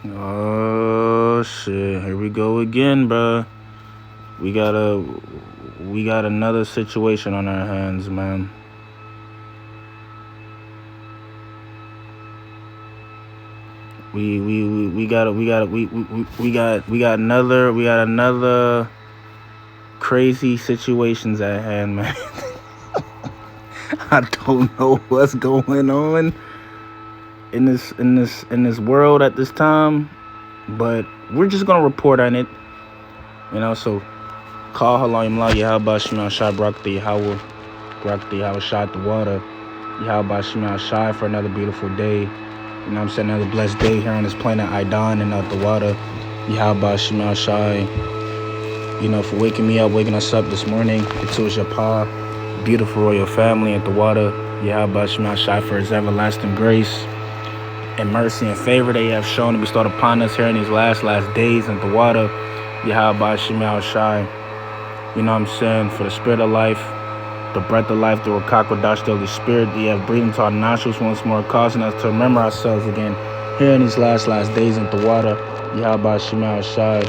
Oh shit! Here we go again, bruh. We got a we got another situation on our hands, man. We got crazy situations at hand, man. I don't know what's going on in this world at this time, but we're just gonna report on it, So call halayim la Yahaba Shema Shai Brakti Yahweh Brakti Yahweh Shai the water Yahaba Shema Shai for another beautiful day. I'm saying, another blessed day here on this planet Idan and out the water. Yahaba Shema Shai. For waking me up, waking us up this morning. It was your pa, beautiful royal family at the water. Yahaba Shema Shai for his everlasting grace and mercy and favor that you have shown to bestowed upon us here in these last days at the water. Yahaba Shema Shai. For the spirit of life, the breath of life, the Rakakwadash, the Holy Spirit that you have breathed into our nostrils once more, causing us to remember ourselves again here in these last days at the water. Yahaba Shema Shai.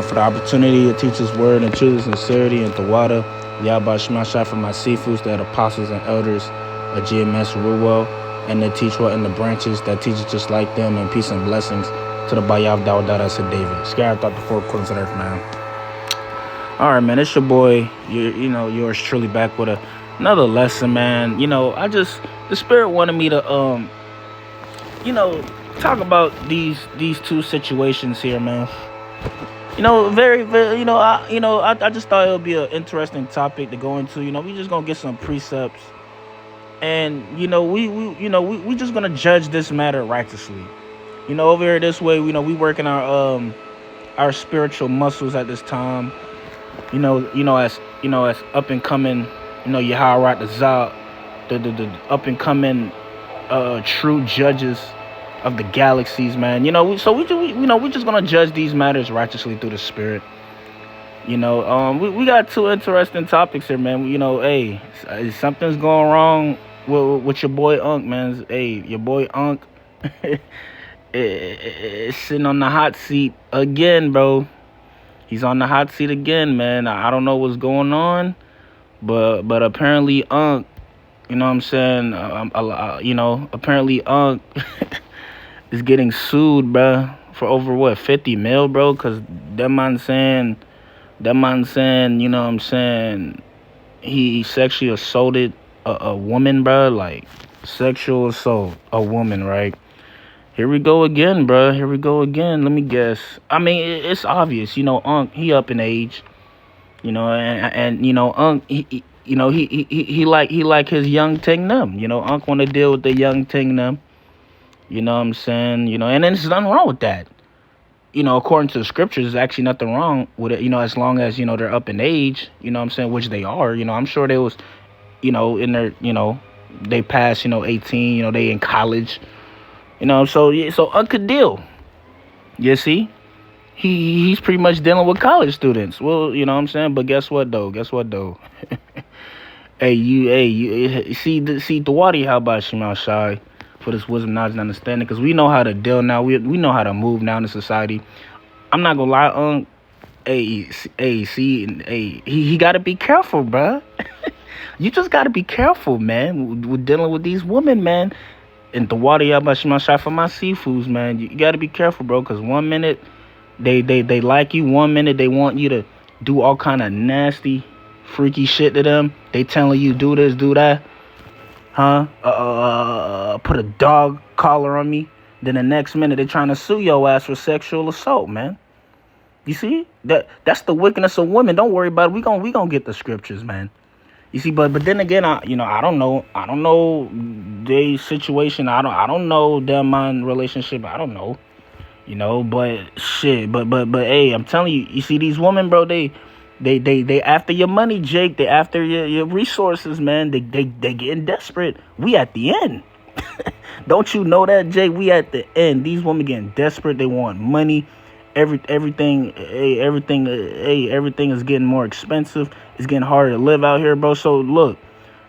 For the opportunity to teach His word and truth and sincerity at the water. Yahaba Shema Shai for my seafoods, that apostles and elders of GMS Ruwell, and they teach what in the branches that teaches just like them, and peace and blessings to the Bayav Dawdada said David. Scattered throughout the four corners of the earth, man. All right, man, it's your boy, yours truly, back with another lesson, man. The Spirit wanted me to, talk about these two situations here, man. Very, very, I just thought it would be an interesting topic to go into. We just gonna get some precepts, and we just gonna judge this matter righteously. Over here this way, we working our spiritual muscles at this time. As up and coming, Yahweh the Zal, the up and coming true judges of the galaxies, man. We just gonna judge these matters righteously through the Spirit. We got two interesting topics here, man. Hey, something's going wrong with your boy Unc, man. Hey, your boy Unc is sitting on the hot seat again, bro. He's on the hot seat again, man. I don't know what's going on, but apparently Unc, apparently Unc is getting sued, bruh, for over what, 50 mil, bro? Cause that man saying, he sexually assaulted a woman, bruh, like sexual assault a woman, right? Here we go again, bruh. Here we go again. Let me guess. I mean, it's obvious. Unc, he up in age. And Unc, he like his young Ting Num. Unc want to deal with the young Ting Num. And then there's nothing wrong with that. According to the scriptures, there's actually nothing wrong with it. As long as they're up in age. Which they are. I'm sure they was, in their, they passed, 18. They in college. So Unc could deal. You see, he's pretty much dealing with college students. Well, but guess what though? Hey, you see the water. How about Shema Shai for this wisdom, knowledge, and understanding? Because we know how to deal now. We know how to move now in society. I'm not gonna lie, Unc. He got to be careful, bruh. You just got to be careful, man. With dealing with these women, man. And the water, Yahba Shai for my seafoods, man. You got to be careful, bro, because 1 minute they like you, 1 minute they want you to do all kind of nasty, freaky shit to them. They telling you do this, do that, put a dog collar on me. Then the next minute they trying to sue your ass for sexual assault, man. You see that's the wickedness of women. Don't worry about it. We gonna get the scriptures, man. You see, but then again, I don't know their situation. I don't know their mind relationship. I don't know, but shit. But hey, I'm telling you, you see these women, bro. They after your money, Jake. They after your resources, man. They getting desperate. We at the end. Don't you know that, Jake? We at the end. These women getting desperate. They want money. Everything is getting more expensive. It's getting harder to live out here, bro. So look,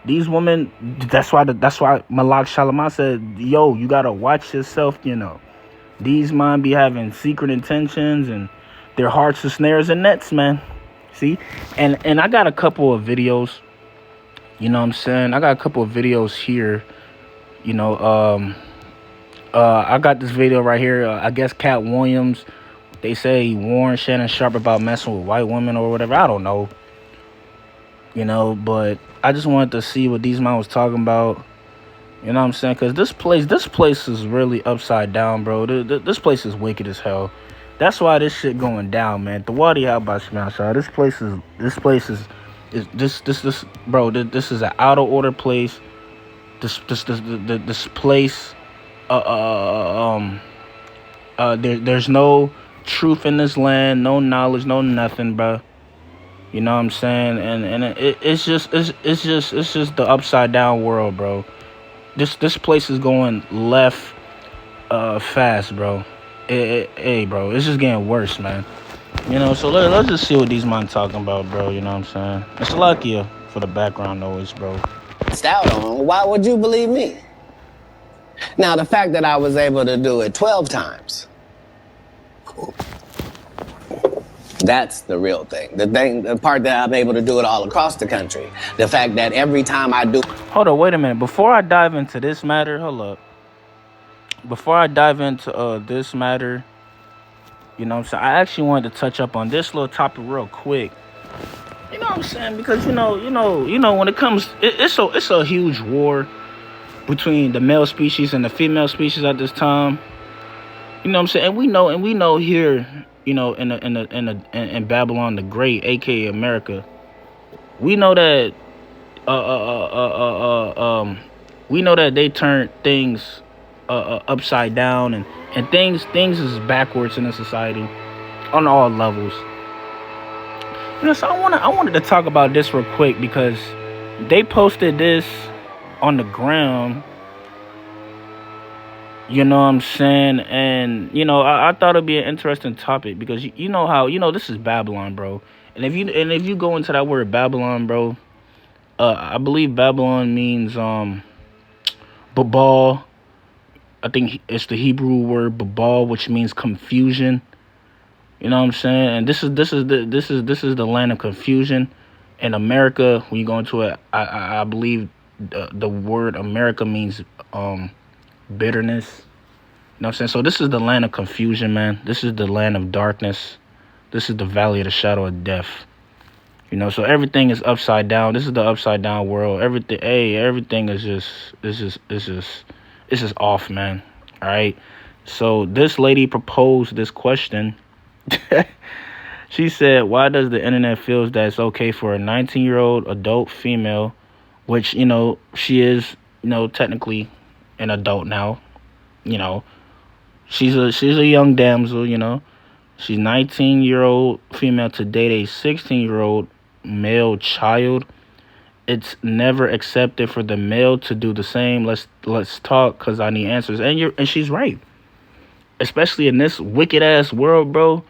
these women. That's why Malak Shalaman said, "Yo, you gotta watch yourself." These men be having secret intentions, and their hearts are snares and nets, man. See? And I got a couple of videos. You know what I'm saying? I got a couple of videos here. You know, I got this video right here. I guess Cat Williams, they say he warned Shannon Sharpe about messing with white women or whatever. I don't know. You know, but I just wanted to see what these men was talking about. You know what I'm saying? Because this place is really upside down, bro. This place is wicked as hell. That's why this shit going down, man. The Wadi Al-Bashman, this place is bro. This is an out of order place. This place, there's no truth in this land, no knowledge, no nothing, bro. You know what I'm saying? And it's just the upside down world, bro. This place is going left fast, bro. Hey, bro, it's just getting worse, man. You know, so let's just see what these men talking about, bro. You know what I'm saying? It's lucky for the background noise, bro. Out on. Why would you believe me? Now, the fact that I was able to do it 12 times, that's the real thing. The part that I'm able to do it all across the country. The fact that every time I do... Hold on, wait a minute. Before I dive into this matter, hold up. Before I dive into this matter, you know what I'm saying? I actually wanted to touch up on this little topic real quick. You know what I'm saying? Because you know, when it comes, it's a huge war between the male species and the female species at this time. You know what I'm saying? And we know here, you know, in Babylon the Great, aka America, we know that we know that they turned things upside down, and things is backwards in the society on all levels. You know, so I wanted to talk about this real quick because they posted this on the ground. You know what I'm saying? And, you know, I thought it'd be an interesting topic because you know how, you know, this is Babylon, bro. And if you go into that word Babylon, bro, I believe Babylon means Babal. I think it's the Hebrew word Babal, which means confusion. You know what I'm saying? And this is the land of confusion. In America, when you go into it, I believe the word America means bitterness. You know what I'm saying? So this is the land of confusion, man. This is the land of darkness. This is the valley of the shadow of death. You know, so everything is upside down. This is the upside down world. Everything is just off, man. All right. So this lady proposed this question. She said, why does the internet feel that it's okay for a 19-year-old adult female, which, you know, she is, you know, technically an adult now, you know, she's a young damsel, you know, she's 19-year-old female to date a 16-year-old male child. It's never accepted for the male to do the same. Let's talk, because I need answers. And she's right, especially in this wicked ass world, bro.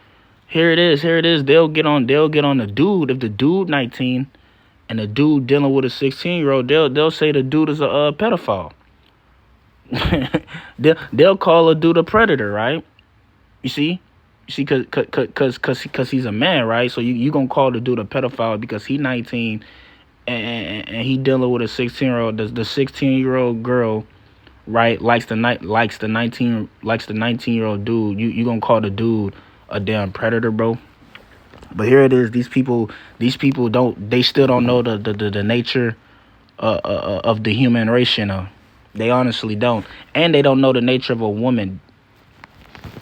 Here it is. They'll get on the dude. If the dude 19 and the dude dealing with a 16-year-old, they'll say the dude is a pedophile. they'll call a dude a predator, right? You see, cause he's a man, right? So you gonna call the dude a pedophile because he 19 and he dealing with a 16-year-old. The 16-year-old girl, right, likes the 19-year-old dude. You gonna call the dude a damn predator, bro? But here it is. These people still don't know the nature of the human race, you know. They honestly don't. And they don't know the nature of a woman.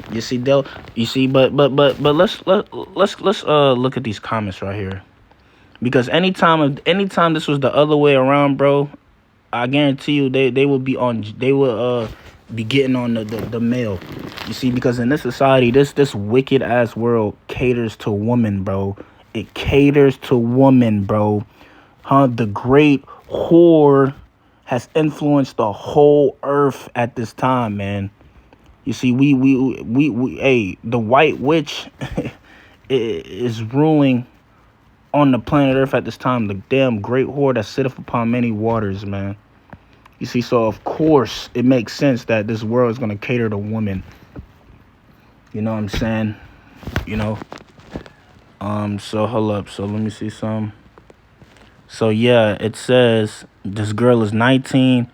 But let's look at these comments right here. Because anytime this was the other way around, bro, I guarantee you they will be getting on the male. You see, because in this society, this wicked ass world caters to women, bro. It caters to women, bro. The great whore has influenced the whole earth at this time, man. You see, we the white witch is ruling on the planet Earth at this time. The damn great whore that sitteth upon many waters, man. You see, so of course it makes sense that this world is going to cater to women. You know what I'm saying? You know. So hold up. So let me see some. So yeah, it says this girl is 19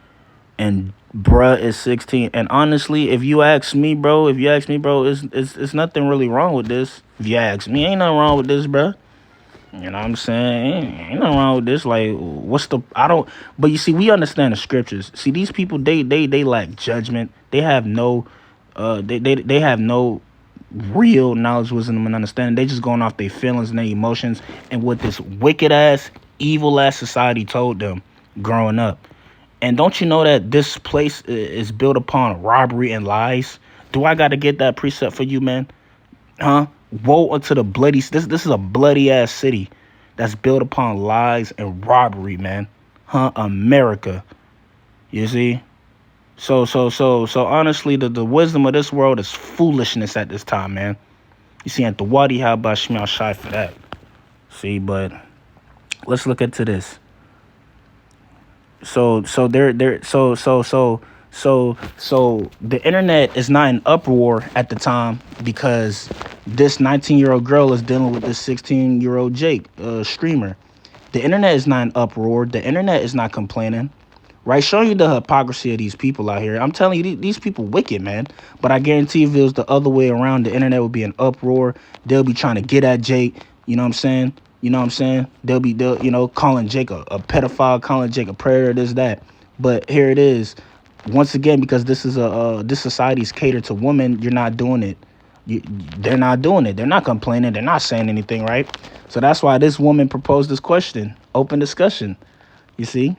and bruh is 16. And honestly, if you ask me, bro, it's nothing really wrong with this. If you ask me, ain't nothing wrong with this, bruh. You know what I'm saying? Ain't nothing wrong with this. Like, what's the? I don't. But you see, we understand the scriptures. See, these people, they lack judgment. They have no, they have no real knowledge, wisdom, and understanding. They just going off their feelings and their emotions and what this wicked ass, evil ass society told them growing up. And don't you know that this place is built upon robbery and lies? Do I got to get that precept for you, man? Huh? Woe unto the bloody. This is a bloody ass city that's built upon lies and robbery, man. Huh? America. You see? So honestly, the wisdom of this world is foolishness at this time, man. You see, and the Wadi, how about Shemel Shai for that? See, but let's look into this. So the internet is not in uproar at the time because this 19-year-old girl is dealing with this 16-year-old Jake, streamer. The internet is not in uproar. The internet is not complaining. Right, showing you the hypocrisy of these people out here. I'm telling you, these people wicked, man. But I guarantee if it was the other way around, the internet would be an uproar. They'll be trying to get at Jake. You know what I'm saying? They'll calling Jake a pedophile, calling Jake a predator, this, that. But here it is. Once again, because this is this society's catered to women, you're not doing it. They're not doing it. They're not complaining. They're not saying anything, right? So that's why this woman proposed this question. Open discussion. You see?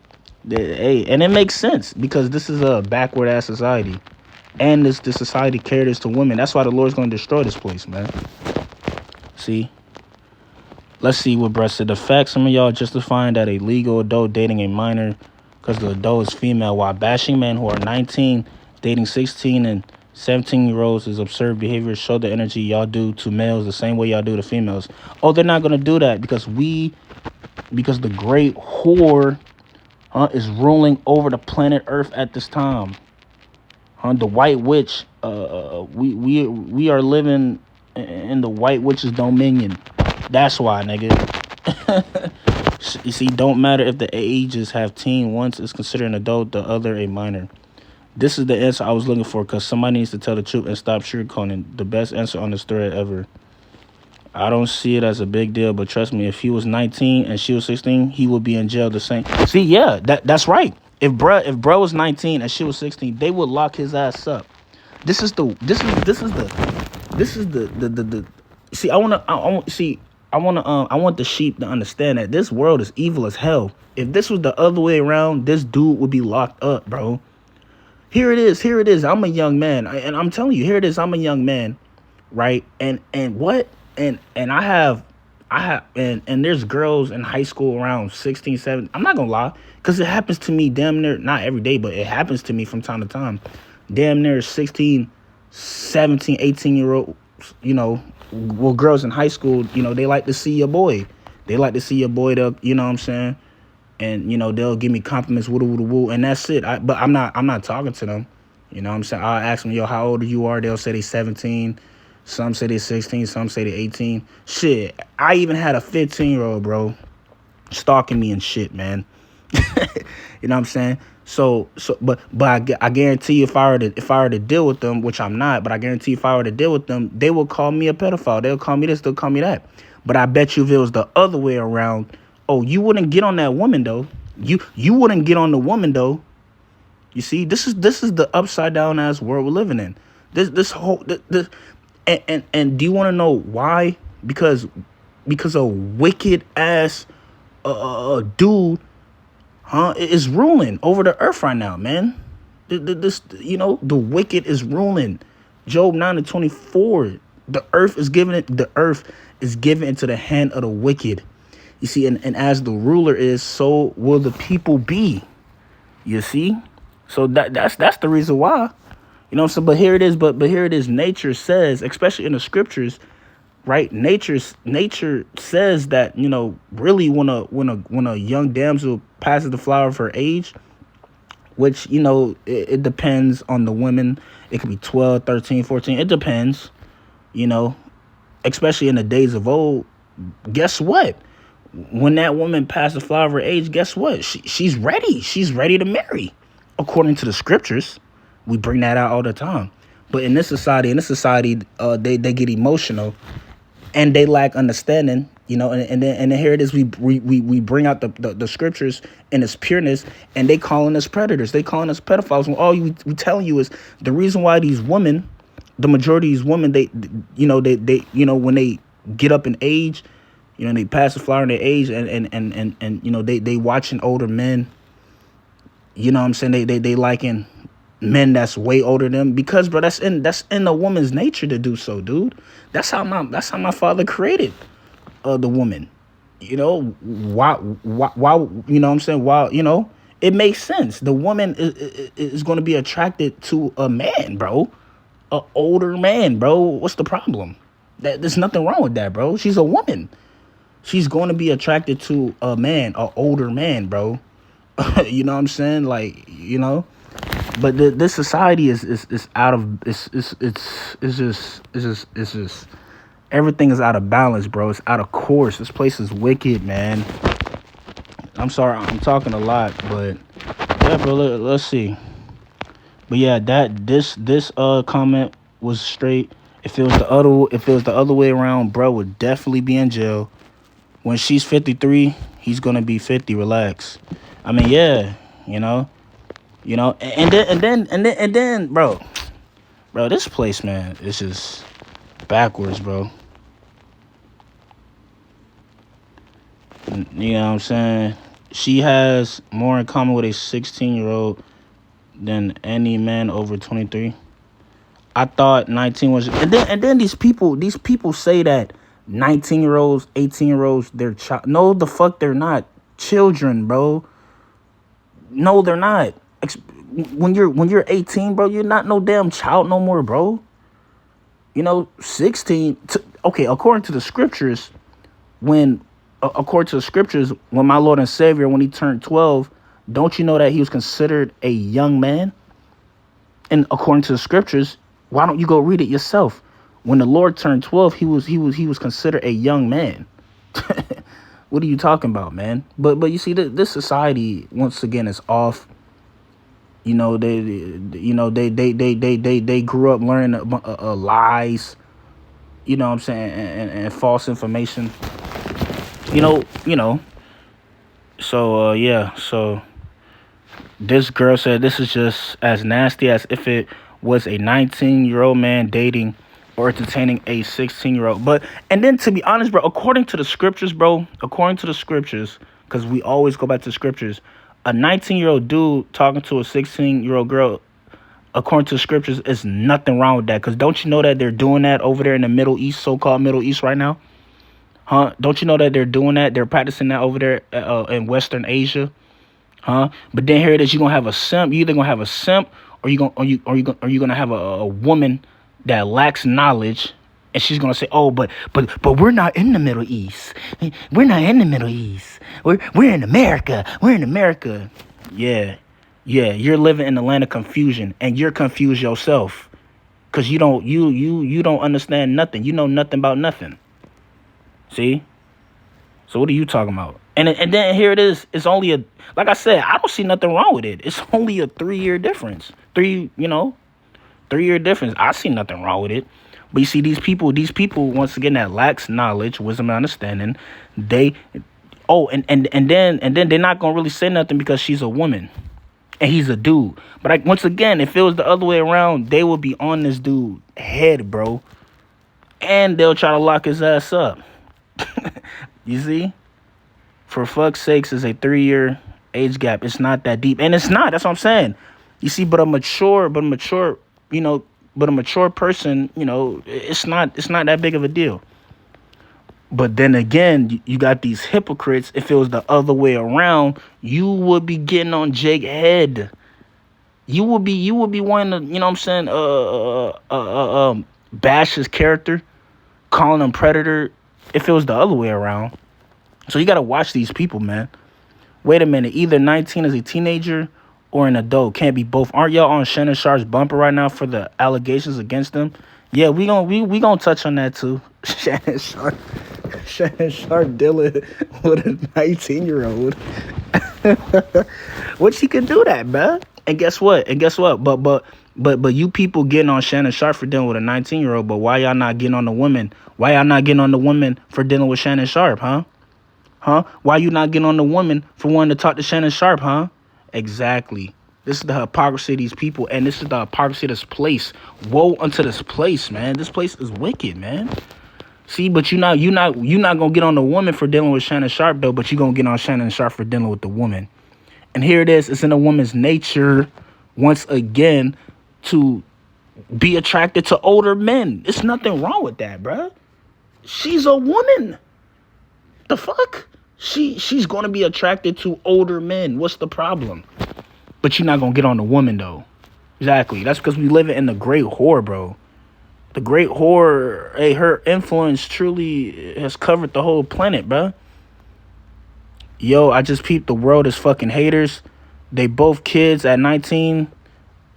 Hey, and it makes sense because this is a backward ass society, and this society caters to women. That's why the Lord's going to destroy this place, man. See, let's see what Brett said. The fact some of y'all justifying that a legal adult dating a minor because the adult is female, while bashing men who are 19 dating 16 and 17-year-olds is absurd behavior. Show the energy y'all do to males the same way y'all do to females. Oh, they're not going to do that because the great whore is ruling over the planet Earth at this time. The White Witch. We are living in the White Witch's dominion. That's why, nigga. You see, don't matter if the ages have teen. Once is considered an adult, the other a minor. This is the answer I was looking for because somebody needs to tell the truth and stop sugarcoating. The best answer on this thread ever. I don't see it as a big deal, but trust me, if he was 19 and she was 16, he would be in jail the same. See, yeah, that's right. If bruh was 19 and she was 16, they would lock his ass up. This is the see, I want the sheep to understand that this world is evil as hell. If this was the other way around, this dude would be locked up, bro. Here it is. I'm a young man, and I'm telling you, here it is. I'm a young man, right? And what? And I have and there's girls in high school around 16, 17. I'm not gonna lie, because it happens to me damn near, not every day, but it happens to me from time to time. Damn near 16, 17, 18-year-old, well, girls in high school, they like to see your boy. They like to see your boy, you know what I'm saying? And, they'll give me compliments, woo, and that's it. But I'm not talking to them. You know what I'm saying? I'll ask them, yo, how old you are? They'll say they 17. Some say they 16, some say they 18. Shit, I even had a 15-year-old, bro, stalking me and shit, man. You know what I'm saying? But I guarantee you, if I were to deal with them, which I'm not, but I guarantee if I were to deal with them, they will call me a pedophile. They'll call me this, they'll call me that. But I bet you if it was the other way around, oh, you wouldn't get on that woman though. You wouldn't get on the woman though. You see, this is the upside down ass world we're living in. And do you want to know why? Because a wicked ass dude, is ruling over the earth right now, man. The wicked is ruling. Job 9:24. The earth is given into the hand of the wicked. You see, and as the ruler is, so will the people be. You see, so that's the reason why. You know what I'm saying? But here it is. But here it is. Nature says, especially in the scriptures, right? Nature says that, really when a young damsel passes the flower of her age, which, it depends on the women. It could be 12, 13, 14. It depends. you know, especially in the days of old, guess what? When that woman passed the flower of her age, guess what? She's ready. She's ready to marry, according to the scriptures. We bring that out all the time. But in this society, they get emotional and they lack understanding, you know. And then here it is. We bring out the scriptures in its pureness, and they calling us predators. They calling us pedophiles. When all we telling you is the reason why these women, the majority of these women, they when they get up in age, you know, they pass the flower in their age, and you know, they watching older men. You know what I'm saying? They liking men that's way older than them, because bro, that's in a woman's nature to do so, dude. That's how my father created the woman. You know, why you know what I'm saying? Why, you know, it makes sense. The woman is going to be attracted to a man, bro. A older man, bro. What's the problem? There's nothing wrong with that, bro. She's a woman. She's going to be attracted to a man, a older man, bro. You know what I'm saying? Like, you know. But this society is out of it's just everything is out of balance, bro. It's out of course. This place is wicked, man. I'm sorry, I'm talking a lot, but yeah, bro. Let's see. But yeah, this comment was straight. If it was the other way around, bro would definitely be in jail. When she's 53, he's gonna be 50. Relax. I mean, yeah, you know. And then, bro, this place, man, is just backwards, bro. You know what I'm saying? She has more in common with a 16-year-old than any man over 23. I thought 19 was, and then these people say that 19-year-olds, 18-year-olds, they're no, the fuck they're not children, bro. No, they're not. When you're 18, bro, you're not no damn child no more, bro. You know, 16. Okay, according to the scriptures, when my Lord and Savior, when he turned 12, don't you know that he was considered a young man? And according to the scriptures, why don't you go read it yourself? When the Lord turned 12, he was considered a young man. What are you talking about, man? But you see, this society once again is off. You know, they grew up learning lies. You know what I'm saying, and false information. You know. So yeah. So this girl said this is just as nasty as if it was a 19-year-old man dating or entertaining a 16-year-old. But, and then to be honest, bro, according to the scriptures, because we always go back to the scriptures, a 19-year-old dude talking to a 16-year-old girl, according to the scriptures, is nothing wrong with that. Because don't you know that they're doing that over there in the Middle East, so-called Middle East right now? Huh? Don't you know that they're doing that? They're practicing that over there in Western Asia. Huh? But then here it is, you're gonna have a simp. You either gonna have a simp or you're gonna have a woman that lacks knowledge, and she's gonna say, "Oh, but we're not in the Middle East. We're not in the Middle East. We're in America. We're in America." Yeah, you're living in the land of confusion, and you're confused yourself, cause you don't understand nothing. You know nothing about nothing. See? So what are you talking about? And then here it is. It's only like I said, I don't see nothing wrong with it. It's only a 3-year difference. 3-year difference. I see nothing wrong with it. But you see, these people, once again, that lacks knowledge, wisdom, and understanding, and then they're not gonna really say nothing because she's a woman and he's a dude. But once again, if it was the other way around, they would be on this dude's head, bro. And they'll try to lock his ass up. You see? For fuck's sakes, it's a 3-year age gap. It's not that deep. And it's not. That's what I'm saying. You see, but a mature person, it's not that big of a deal. But then again, you got these hypocrites. If it was the other way around, you would be getting on Jake's head. You would be wanting to, bash his character, calling him predator, if it was the other way around. So you got to watch these people, man. Wait a minute. Either 19 is a teenager or an adult. Can't be both. Aren't y'all on Shannon Sharp's bumper right now for the allegations against them? Yeah, we gonna touch on that too. Shannon Sharp dealing with a 19-year-old. What she can do that, man? And guess what? But you people getting on Shannon Sharp for dealing with a 19-year-old. But why y'all not getting on the women? Why y'all not getting on the women for dealing with Shannon Sharp, huh? Huh? Why you not getting on the woman for wanting to talk to Shannon Sharp, huh? Exactly. This is the hypocrisy of these people, and this is the hypocrisy of this place. Woe unto this place, man. This place is wicked, man. See, but you not gonna get on the woman for dealing with Shannon Sharp though, but you gonna get on Shannon Sharp for dealing with the woman. And here it is, it's in a woman's nature, once again, to be attracted to older men. There's nothing wrong with that, bruh. She's a woman. The fuck? She's gonna be attracted to older men. What's the problem? But you're not gonna get on the woman though. Exactly. That's because we live in the great whore, bro. The great whore, hey, her influence truly has covered the whole planet, bro. Yo, I just peeped the world is fucking haters. They both kids at 19.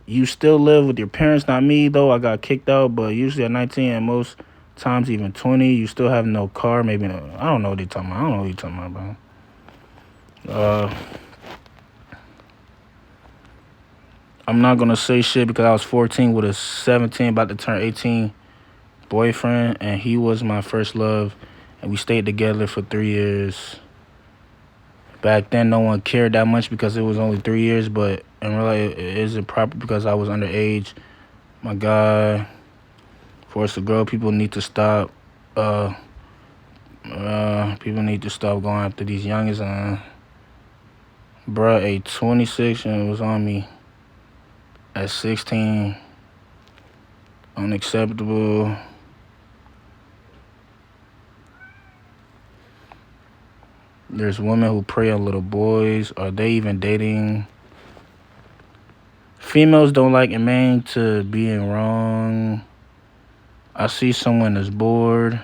You still live with your parents, not me though. I got kicked out, but usually at 19 and most times even 20, you still have no car. Maybe no, I don't know what they're talking about. I don't know what you're talking about, bro. I'm not gonna say shit because I was 14 with a 17 about to turn 18 boyfriend, and he was my first love, and we stayed together for 3 years. Back then, no one cared that much because it was only 3 years, but in real life, it isn't proper because I was underage. My God, for us to grow, people need to stop. People need to stop going after these youngins. Bruh, a 26 and was on me at 16. Unacceptable. There's women who prey on little boys. Are they even dating? Females don't like a man to being wrong. I see someone that's bored.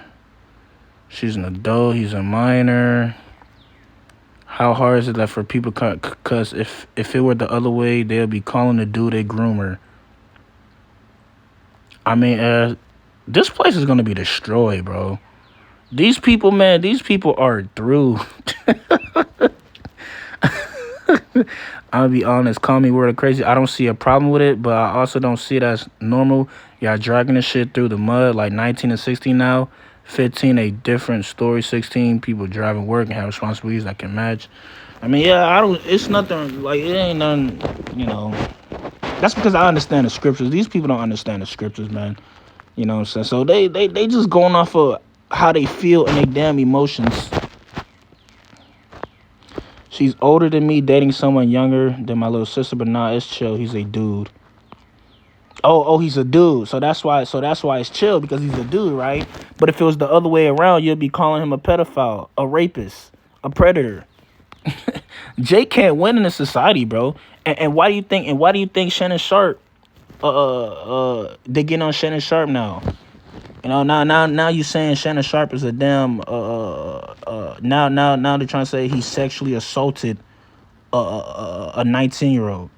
She's an adult. He's a minor. How hard is it that for people? Because if it were the other way, they'll be calling the dude a groomer. I mean, this place is going to be destroyed, bro. These people, man, these people are through. I'll be honest, call me word of crazy. I don't see a problem with it, but I also don't see it as normal. Y'all dragging this shit through the mud, like 19 and 16 now. 15, a different story. 16, people driving work and have responsibilities that can match. I mean, yeah, it's nothing, like, it ain't nothing, you know. That's because I understand the scriptures. These people don't understand the scriptures, man. You know what I'm saying? So they just going off of how they feel and their damn emotions. She's older than me, dating someone younger than my little sister, but nah, it's chill. He's a dude. Oh, he's a dude. So that's why it's chill, because he's a dude, right? But if it was the other way around, you'd be calling him a pedophile, a rapist, a predator. Jay can't win in this society, bro. And why do you think Shannon Sharp they getting on Shannon Sharp now? You know, now you saying Shannon Sharp is a damn now they're trying to say he sexually assaulted a 19-year-old.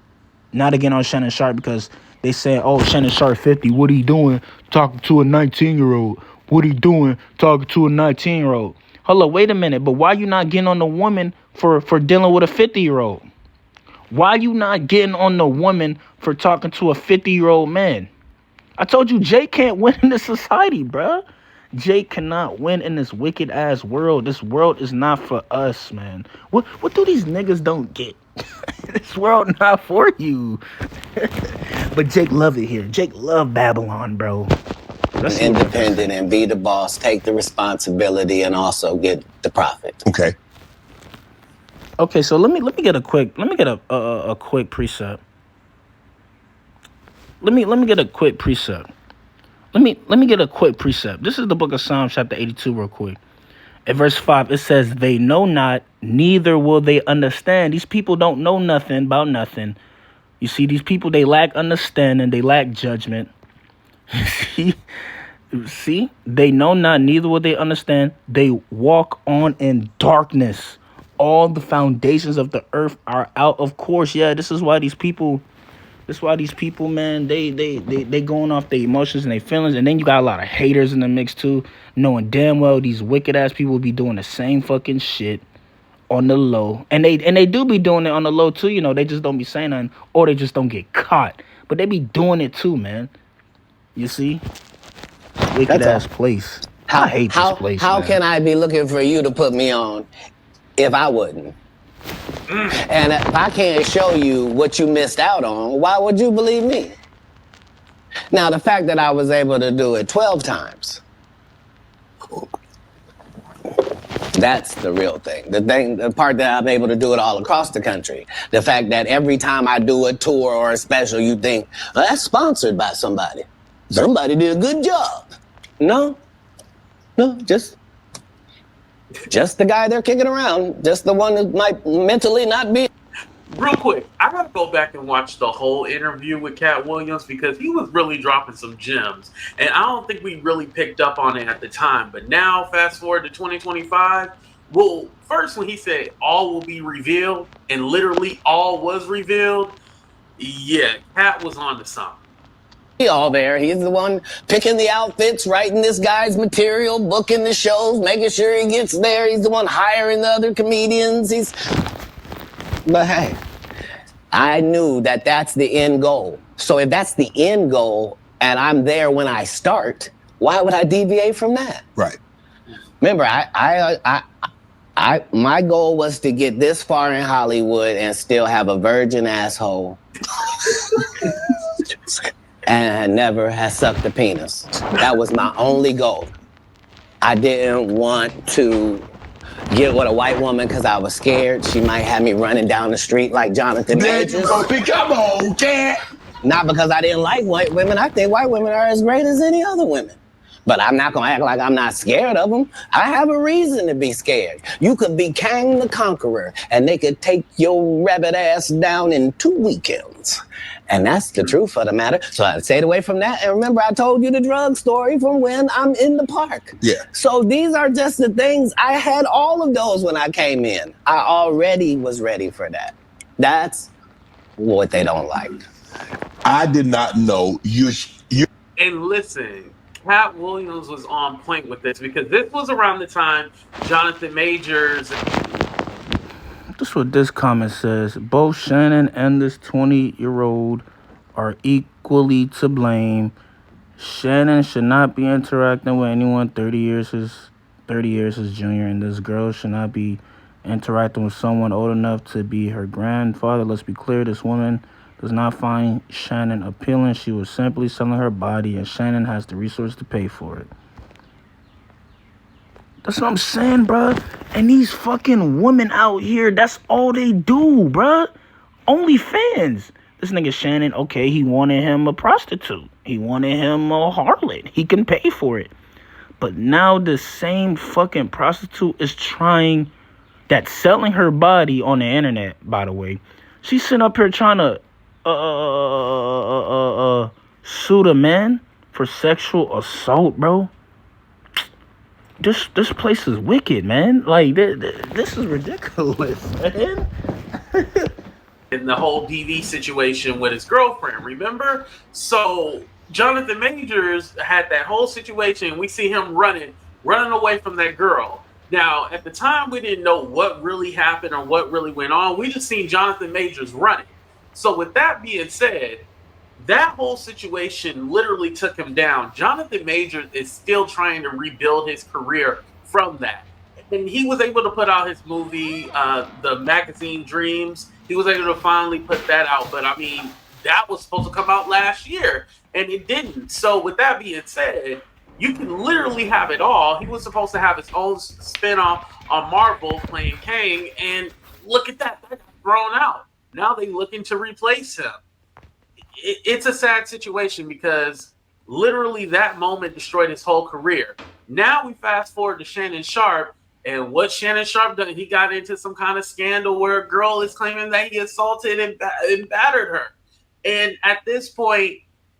Now they getting on Shannon Sharp because they say, oh, Shannon Sharp 50, what he doing talking to a 19-year-old? What he doing talking to a 19-year-old? Hold up, wait a minute, but why you not getting on the woman for dealing with a 50-year-old? Why you not getting on the woman for talking to a 50-year-old man? I told you, Jay can't win in this society, bruh. Jay cannot win in this wicked ass world. This world is not for us, man. What do these niggas don't get? This world not for you. But Jake love it here. Jake love Babylon, bro. That's independent and be the boss, take the responsibility, and also get the profit. Okay, so let me get a quick precept. Let me get a quick precept. Let me get a quick precept. This is the book of Psalms, chapter 82, real quick. At verse 5, it says, they know not, neither will they understand. These people don't know nothing about nothing. You see, these people, they lack understanding, they lack judgment. See, they know not, neither will they understand. They walk on in darkness. All the foundations of the earth are out of course. Yeah, this is why these people, That's why these people, man, they going off their emotions and their feelings, and then you got a lot of haters in the mix too, knowing damn well these wicked ass people be doing the same fucking shit on the low, and they do be doing it on the low too. You know, they just don't be saying nothing, or they just don't get caught, but they be doing it too, man. You see, wicked That's all. ass place. I hate this place. How man. can I be looking for you to put me on if I wouldn't? And if I can't show you what you missed out on, why would you believe me? Now, the fact that I was able to do it 12 times, that's the real thing. The part that I'm able to do it all across the country. The fact that every time I do a tour or a special, you think, well, that's sponsored by somebody. Somebody did a good job. No, just the guy they're kicking around. Just the one that might mentally not be. Real quick, I gotta go back and watch the whole interview with Cat Williams because he was really dropping some gems. And I don't think we really picked up on it at the time. But now, fast forward to 2025, well, first when he said all will be revealed, and literally all was revealed, yeah, Cat was on to something. All there. He's the one picking the outfits, writing this guy's material, booking the shows, making sure he gets there. He's the one hiring the other comedians. But hey, I knew that that's the end goal. So if that's the end goal and I'm there when I start, why would I deviate from that? Right. Remember, my goal was to get this far in Hollywood and still have a virgin asshole. And never has sucked a penis. That was my only goal. I didn't want to get with a white woman because I was scared she might have me running down the street like Jonathan Majors. Come on, cat. Not because I didn't like white women. I think white women are as great as any other women. But I'm not gonna act like I'm not scared of them. I have a reason to be scared. You could be Kang the Conqueror and they could take your rabbit ass down in 2 weekends. And that's the truth of the matter. So I stayed away from that. And remember, I told you the drug story from when I'm in the park. Yeah. So these are just the things. I had all of those when I came in. I already was ready for that. That's what they don't like. I did not know you. And listen, Cat Williams was on point with this because this was around the time Jonathan Majors. This is what this comment says. Both Shannon and this 20-year-old are equally to blame. Shannon should not be interacting with anyone 30 years his junior, and this girl should not be interacting with someone old enough to be her grandfather. Let's be clear, this woman does not find Shannon appealing. She was simply selling her body, and Shannon has the resources to pay for it. That's what I'm saying, bruh. And these fucking women out here, that's all they do, bruh. OnlyFans. This nigga Shannon, okay, he wanted him a prostitute. He wanted him a harlot. He can pay for it. But now the same fucking prostitute is that's selling her body on the internet, by the way. She's sitting up here trying to sue the man for sexual assault, bro. This place is wicked, man. Like, this is ridiculous, man. In the whole DV situation with his girlfriend, remember? So Jonathan Majors had that whole situation. We see him running away from that girl. Now, at the time, we didn't know what really happened or what really went on. We just seen Jonathan Majors running. So with that being said, that whole situation literally took him down. Jonathan Majors is still trying to rebuild his career from that. And he was able to put out his movie, the magazine Dreams. He was able to finally put that out. But I mean, that was supposed to come out last year and it didn't. So with that being said, you can literally have it all. He was supposed to have his own spin-off on Marvel playing Kang. And look at that. That got thrown out. Now they're looking to replace him. It's a sad situation because literally that moment destroyed his whole career. Now we fast forward to Shannon Sharpe, and what Shannon Sharpe done, he got into some kind of scandal where a girl is claiming that he assaulted and battered her. And at this point,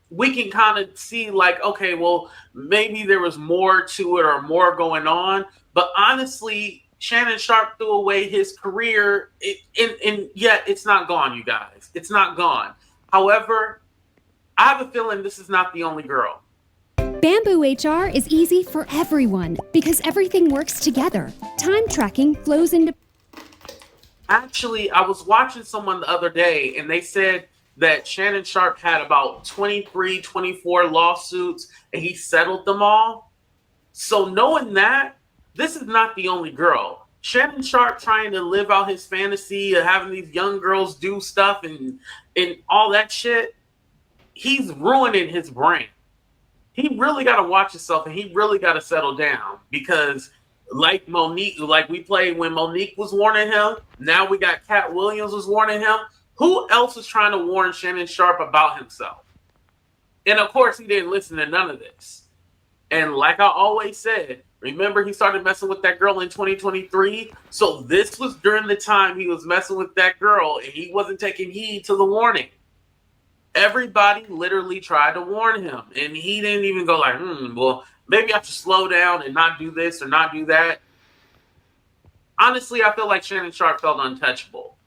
we can kind of see like, okay, well, maybe there was more to it or more going on. But honestly, Shannon Sharpe threw away his career, and yet it's not gone, you guys. It's not gone. However, I have a feeling this is not the only girl. Bamboo HR is easy for everyone because everything works together. Time tracking flows into... Actually, I was watching someone the other day and they said that Shannon Sharpe had about 23, 24 lawsuits and he settled them all. So knowing that, this is not the only girl. Shannon Sharpe trying to live out his fantasy of having these young girls do stuff and all that shit, he's ruining his brain. He really got to watch himself and he really got to settle down because like Monique, like we played when Monique was warning him, now we got Cat Williams was warning him. Who else is trying to warn Shannon Sharpe about himself? And of course, he didn't listen to none of this. And like I always said, remember he started messing with that girl in 2023? So this was during the time he was messing with that girl and he wasn't taking heed to the warning. Everybody literally tried to warn him and he didn't even go like, well, maybe I should slow down and not do this or not do that. Honestly, I feel like Shannon Sharpe felt untouchable.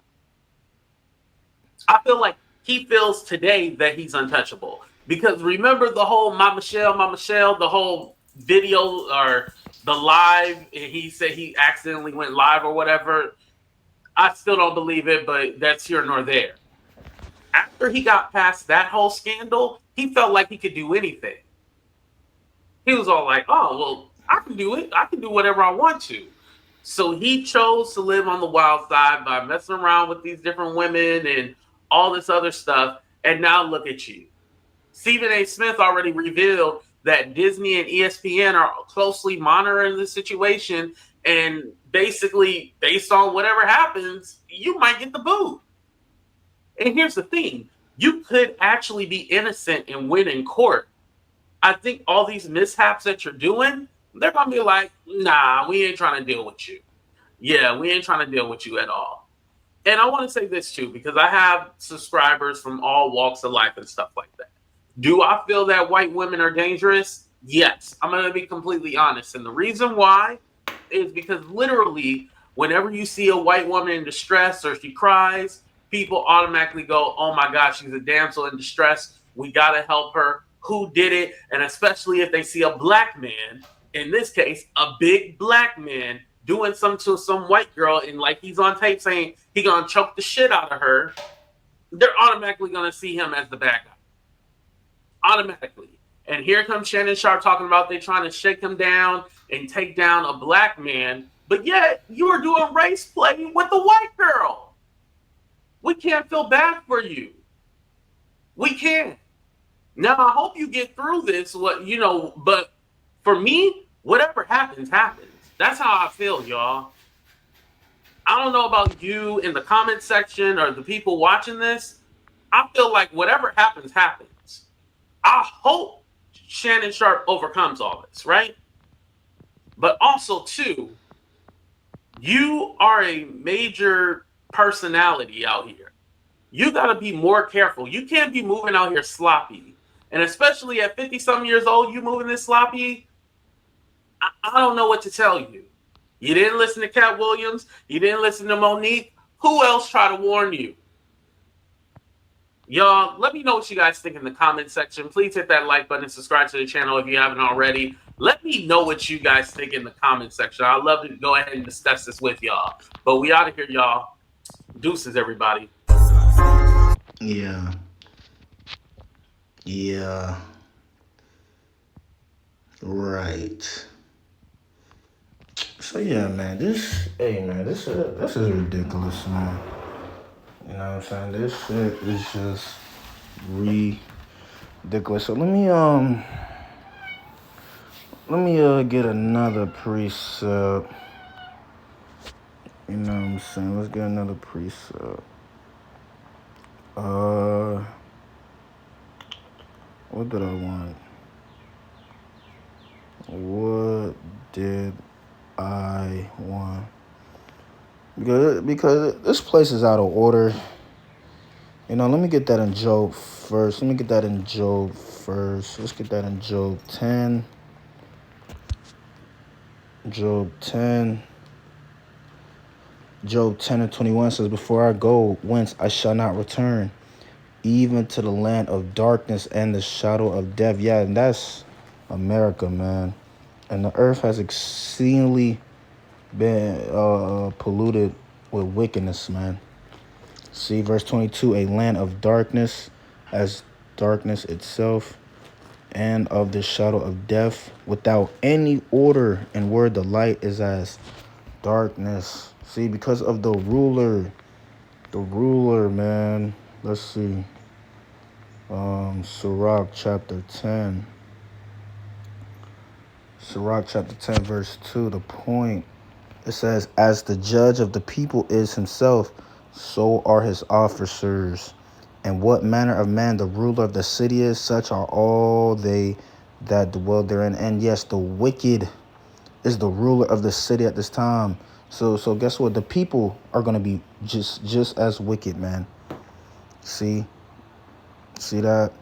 I feel like he feels today that he's untouchable. Because remember the whole Ma Michelle, the whole video or the live, and he said he accidentally went live or whatever. I still don't believe it, but that's here nor there. After he got past that whole scandal, he felt like he could do anything. He was all like, oh, well, I can do it. I can do whatever I want to. So he chose to live on the wild side by messing around with these different women and all this other stuff. And now look at you. Stephen A. Smith already revealed that Disney and ESPN are closely monitoring the situation. And basically, based on whatever happens, you might get the boot. And here's the thing. You could actually be innocent and win in court. I think all these mishaps that you're doing, they're going to be like, nah, we ain't trying to deal with you. Yeah, we ain't trying to deal with you at all. And I want to say this too, because I have subscribers from all walks of life and stuff like that. Do I feel that white women are dangerous? Yes, I'm going to be completely honest. And the reason why is because literally, whenever you see a white woman in distress or she cries, people automatically go, oh my God, she's a damsel in distress. We got to help her. Who did it? And especially if they see a black man, in this case, a big black man doing something to some white girl and like he's on tape saying he gonna choke the shit out of her, they're automatically gonna see him as the bad guy. Automatically. And here comes Shannon Sharpe talking about they trying to shake him down and take down a black man, but yet you are doing race play with the white girl. We can't feel bad for you. We can't. Now, I hope you get through this, but for me, whatever happens, happens. That's how I feel, y'all. I don't know about you in the comment section or the people watching this. I feel like whatever happens, happens. I hope Shannon Sharpe overcomes all this, right? But also, too, you are a major personality out here. You got to be more careful. You can't be moving out here sloppy. And especially at 50-something years old, you moving this sloppy, I don't know what to tell you. You didn't listen to Cat Williams. You didn't listen to Monique. Who else tried to warn you? Y'all, let me know what you guys think in the comment section. Please hit that like button and subscribe to the channel if you haven't already. Let me know what you guys think in the comment section. I'd love to go ahead and discuss this with y'all. But we out of here, y'all. Deuces, everybody. Yeah. Right. So yeah, man, this is ridiculous, man. You know what I'm saying? This shit is just ridiculous. So let me get another preset. You know what I'm saying? Let's get another preset. What did I want? What did I want? Because this place is out of order. You know, let me get that in Job first. Let's get that in Job 10. Job 10 and 21 says, before I go, whence I shall not return. even to the land of darkness and the shadow of death. Yeah, and that's America, man. And the earth has exceedingly been polluted with wickedness, man. See, verse 22, a land of darkness as darkness itself, and of the shadow of death, without any order, and where the light is as darkness. See, because of the ruler, man. Let's see. Sirach chapter 10. Sirach chapter 10, verse 2, the point. It says, as the judge of the people is himself, so are his officers. And what manner of man the ruler of the city is, such are all they that dwell therein. And yes, the wicked is the ruler of the city at this time. So guess what? The people are going to be just as wicked, man. See that?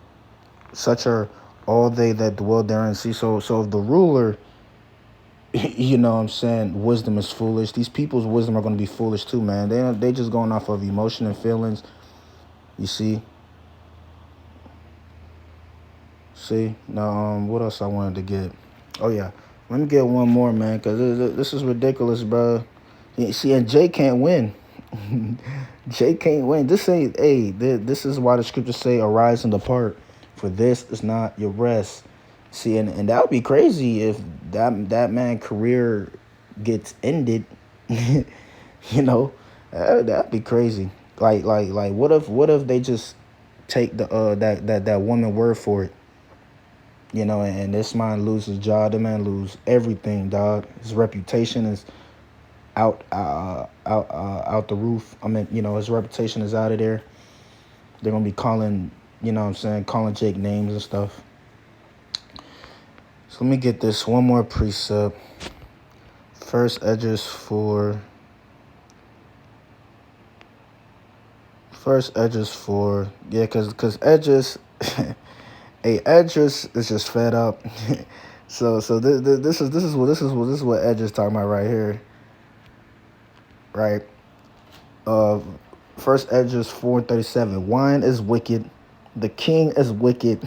Such are all they that dwell therein. See, so if the ruler, you know what I'm saying, wisdom is foolish, these people's wisdom are going to be foolish too, man. They just going off of emotion and feelings. You see? Now, what else I wanted to get? Oh, yeah. Let me get one more, man, because this is ridiculous, bro. See, and Jay can't win. Jay can't win. This is why the scriptures say, arise and depart, for this is not your rest. See, and that would be crazy if that man's career gets ended. You know, that'd be crazy. Like, what if they just take the that woman word for it? You know, and this man loses his job. The man lose everything, dog. His reputation is out the roof. I mean, you know, his reputation is out of there. They're gonna be calling, you know what I'm saying, calling Jake names and stuff. So let me get this one more precept. First Esdras 4. Yeah, because Esdras, Esdras is just fed up. so this is what Esdras talking about right here. Right. First Esdras 4:37. Wine is wicked, the king is wicked,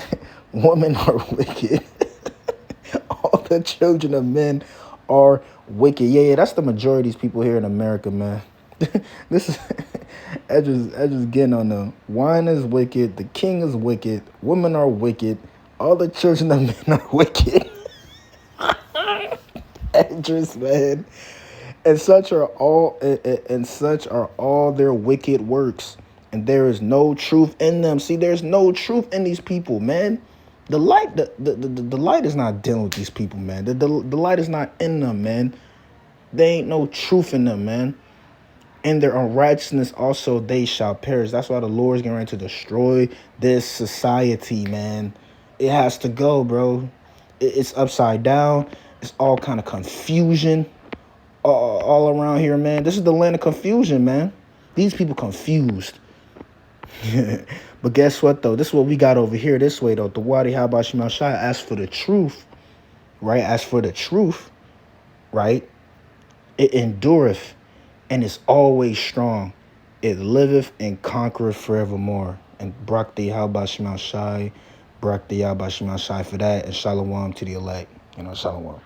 women are wicked. All the children of men are wicked. Yeah, that's the majority of these people here in America, man. This is Esdras getting on them. Wine is wicked, the king is wicked, women are wicked, all the children of men are wicked. Esdras, man. And such are all their wicked works, and there is no truth in them. See, there's no truth in these people, man. The light, the light is not dealing with these people, man. The light is not in them, man. There ain't no truth in them, man. And their unrighteousness also they shall perish. That's why the Lord's getting ready to destroy this society, man. It has to go, bro. It's upside down. It's all kind of confusion all around here, man. This is the land of confusion, man. These people confused. But guess what, though? This is what we got over here this way, though. The Wadi Habah Shemal Shai asked for the truth, right? Ask for the truth, right? It endureth, and it's always strong. It liveth and conquereth forevermore. And Barak the Habah Shemal Shai, Barak the Habah Shemal Shai for that, and Shalom to the elect. You know, Shalom.